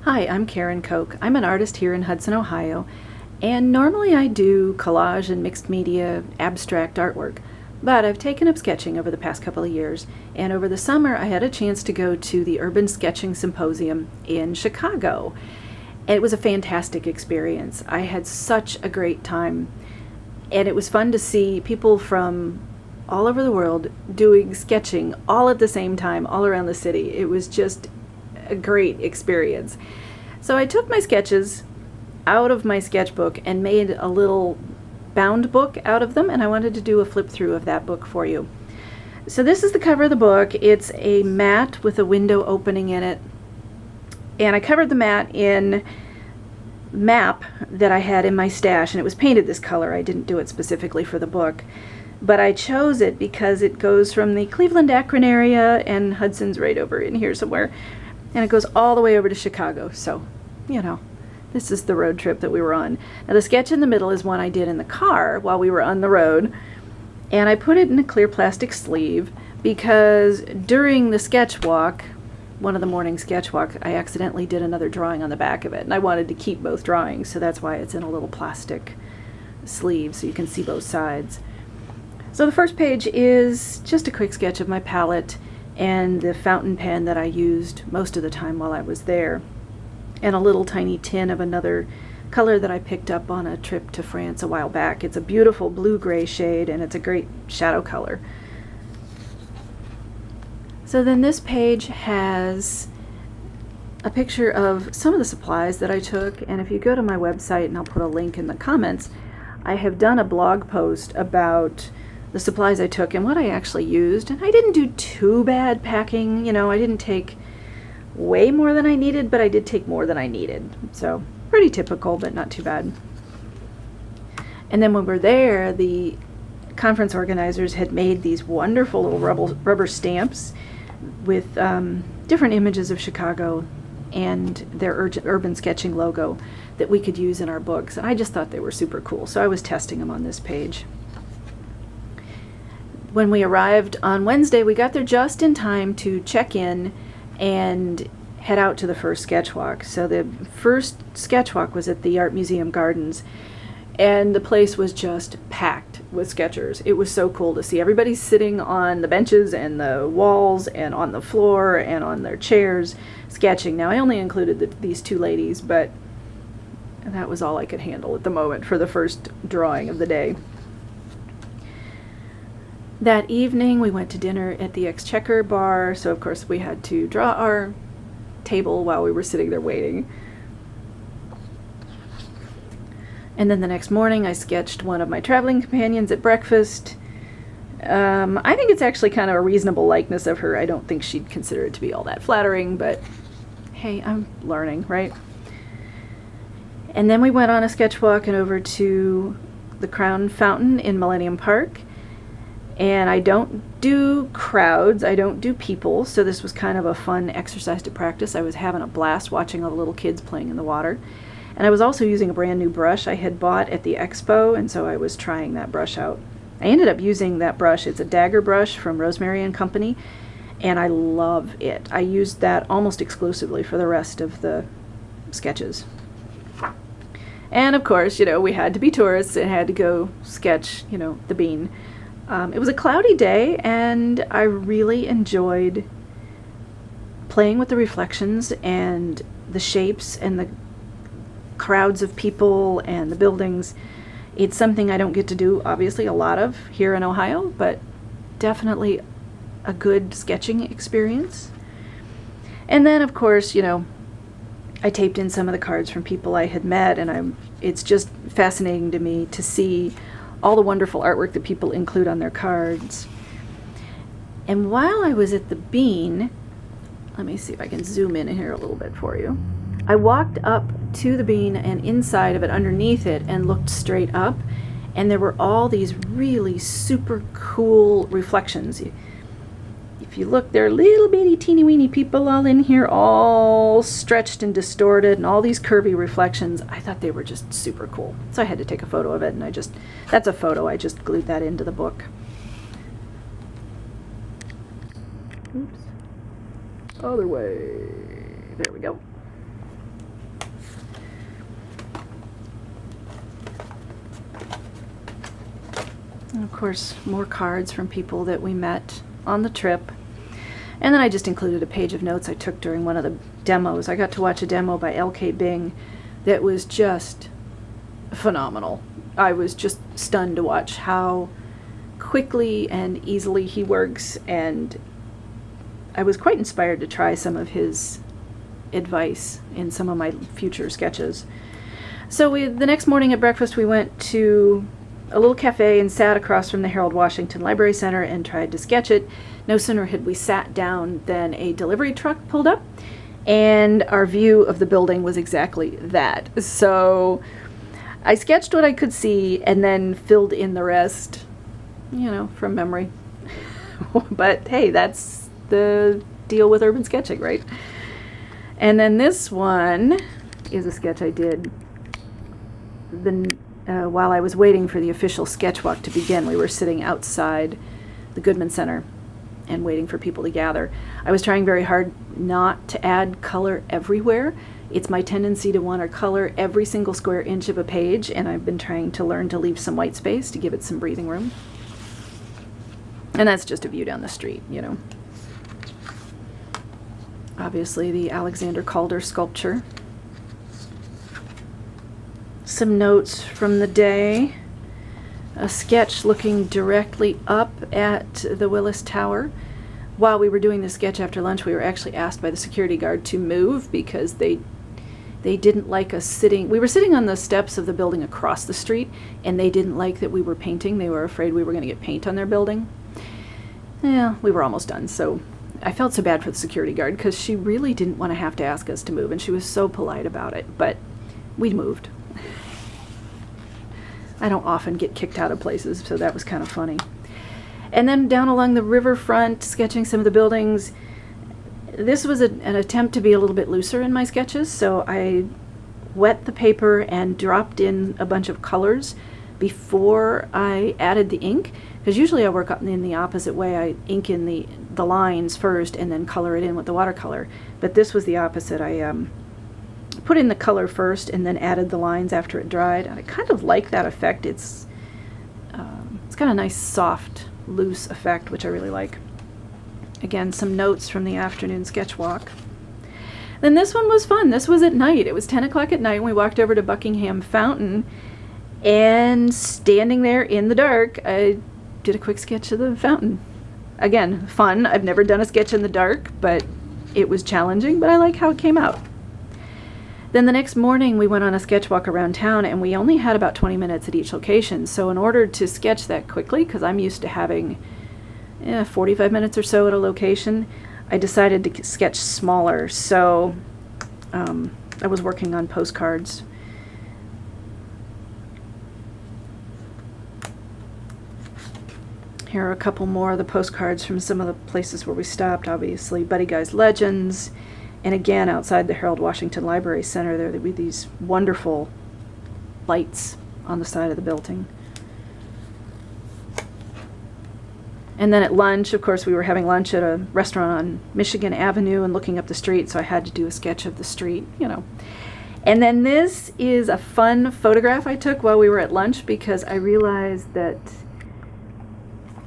Hi, I'm Karen Koch. I'm an artist here in Hudson, Ohio, and normally I do collage and mixed media abstract artwork, but I've taken up sketching over the past couple of years, and over the summer I had a chance to go to the Urban Sketching Symposium in Chicago. It was a fantastic experience. I had such a great time, and it was fun to see people from all over the world doing sketching all at the same time, all around the city. It was just a great experience. So I took my sketches out of my sketchbook and made a little bound book out of them, and I wanted to do a flip through of that book for you. So this is the cover of the book. It's a mat with a window opening in it, and I covered the mat in map that I had in my stash, and it was painted this color. I didn't do it specifically for the book, but I chose it because it goes from the Cleveland Akron area, and Hudson's right over in here somewhere, and it goes all the way over to Chicago. So, this is the road trip that we were on. Now the sketch in the middle is one I did in the car while we were on the road, and I put it in a clear plastic sleeve because during the sketch walk, one of the morning sketch walk, I accidentally did another drawing on the back of it, and I wanted to keep both drawings, so that's why it's in a little plastic sleeve so you can see both sides. So the first page is just a quick sketch of my palette and the fountain pen that I used most of the time while I was there, and a little tiny tin of another color that I picked up on a trip to France a while back. It's a beautiful blue-gray shade, and it's a great shadow color. So then this page has a picture of some of the supplies that I took, and if you go to my website, and I'll put a link in the comments, I have done a blog post about the supplies I took and what I actually used, and I didn't do too bad packing. I didn't take way more than I needed, but I did take more than I needed. So pretty typical, but not too bad. And then when we were there, the conference organizers had made these wonderful little rubber stamps with different images of Chicago and their urban sketching logo that we could use in our books. And I just thought they were super cool, so I was testing them on this page. When we arrived on Wednesday, we got there just in time to check in and head out to the first sketch walk. So the first sketch walk was at the Art Museum Gardens, and the place was just packed with sketchers. It was so cool to see everybody sitting on the benches and the walls and on the floor and on their chairs sketching. Now I only included these two ladies, but that was all I could handle at the moment for the first drawing of the day. That evening we went to dinner at the Exchequer bar, so of course we had to draw our table while we were sitting there waiting. And then the next morning I sketched one of my traveling companions at breakfast. I think it's actually kind of a reasonable likeness of her. I don't think she'd consider it to be all that flattering, but hey, I'm learning, right? And then we went on a sketch walk and over to the Crown Fountain in Millennium Park. And I don't do crowds, I don't do people, so this was kind of a fun exercise to practice. I was having a blast watching all the little kids playing in the water. And I was also using a brand new brush I had bought at the expo, and so I was trying that brush out. I ended up using that brush. It's a dagger brush from Rosemary and Company, and I love it. I used that almost exclusively for the rest of the sketches. And of course, we had to be tourists and had to go sketch, the bean. It was a cloudy day, and I really enjoyed playing with the reflections and the shapes and the crowds of people and the buildings. It's something I don't get to do, obviously, a lot of here in Ohio, but definitely a good sketching experience. And then, of course, I taped in some of the cards from people I had met, and it's just fascinating to me to see all the wonderful artwork that people include on their cards. And while I was at the bean, let me see if I can zoom in here a little bit for you. I walked up to the bean and inside of it, underneath it, and looked straight up, and there were all these really super cool reflections. If you look, there are little bitty teeny weeny people all in here, all stretched and distorted, and all these curvy reflections. I thought they were just super cool. So I had to take a photo of it, and that's a photo, I just glued that into the book. Oops. Other way. There we go. And of course, more cards from people that we met on the trip. And then I just included a page of notes I took during one of the demos. I got to watch a demo by L.K. Bing that was just phenomenal. I was just stunned to watch how quickly and easily he works, and I was quite inspired to try some of his advice in some of my future sketches. So the next morning at breakfast, we went to a little cafe and sat across from the Harold Washington Library Center and tried to sketch it. No sooner had we sat down than a delivery truck pulled up, and our view of the building was exactly that. So I sketched what I could see and then filled in the rest, from memory. But hey, that's the deal with urban sketching, right? And then this one is a sketch I did while I was waiting for the official sketch walk to begin. We were sitting outside the Goodman Center and waiting for people to gather. I was trying very hard not to add color everywhere. It's my tendency to want to color every single square inch of a page, and I've been trying to learn to leave some white space to give it some breathing room. And that's just a view down the street, Obviously the Alexander Calder sculpture. Some notes from the day. A sketch looking directly up at the Willis Tower. While we were doing the sketch after lunch, we were actually asked by the security guard to move because they didn't like us sitting. We were sitting on the steps of the building across the street, and they didn't like that we were painting. They were afraid we were going to get paint on their building. Yeah, we were almost done, so I felt so bad for the security guard because she really didn't want to have to ask us to move, and she was so polite about it, but we moved. I don't often get kicked out of places, so that was kind of funny. And then down along the riverfront, sketching some of the buildings. This was an attempt to be a little bit looser in my sketches, so I wet the paper and dropped in a bunch of colors before I added the ink, because usually I work in the opposite way. I ink in the lines first and then color it in with the watercolor, but this was the opposite. I put in the color first and then added the lines after it dried. I kind of like that effect. It's got a nice soft, loose effect, which I really like. Again, some notes from the afternoon sketch walk. Then this one was fun. This was at night. It was 10 o'clock at night, and we walked over to Buckingham Fountain, and standing there in the dark, I did a quick sketch of the fountain. Again, fun. I've never done a sketch in the dark, but it was challenging, but I like how it came out. Then the next morning we went on a sketch walk around town, and we only had about 20 minutes at each location. So in order to sketch that quickly, because I'm used to having 45 minutes or so at a location, I decided to sketch smaller. So I was working on postcards. Here are a couple more of the postcards from some of the places where we stopped. Obviously, Buddy Guy's Legends. And again, outside the Harold Washington Library Center, there would be these wonderful lights on the side of the building. And then at lunch, of course, we were having lunch at a restaurant on Michigan Avenue and looking up the street, so I had to do a sketch of the street, And then this is a fun photograph I took while we were at lunch, because I realized that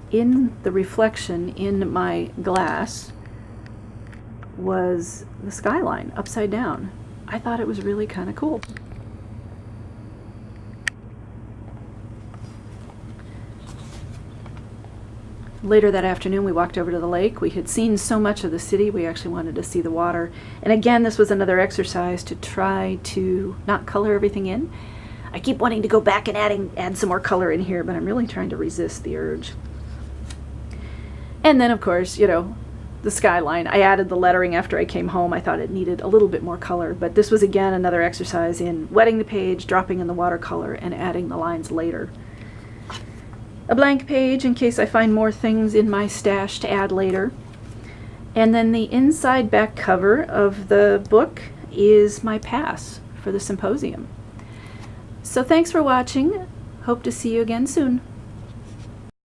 in the reflection in my glass was the skyline upside down. I thought it was really kind of cool. Later that afternoon, we walked over to the lake. We had seen so much of the city, we actually wanted to see the water. And again, this was another exercise to try to not color everything in. I keep wanting to go back and add some more color in here, but I'm really trying to resist the urge. And then, of course, the skyline. I added the lettering after I came home. I thought it needed a little bit more color, but this was again another exercise in wetting the page, dropping in the watercolor, and adding the lines later. A blank page in case I find more things in my stash to add later. And then the inside back cover of the book is my pass for the symposium. So thanks for watching. Hope to see you again soon.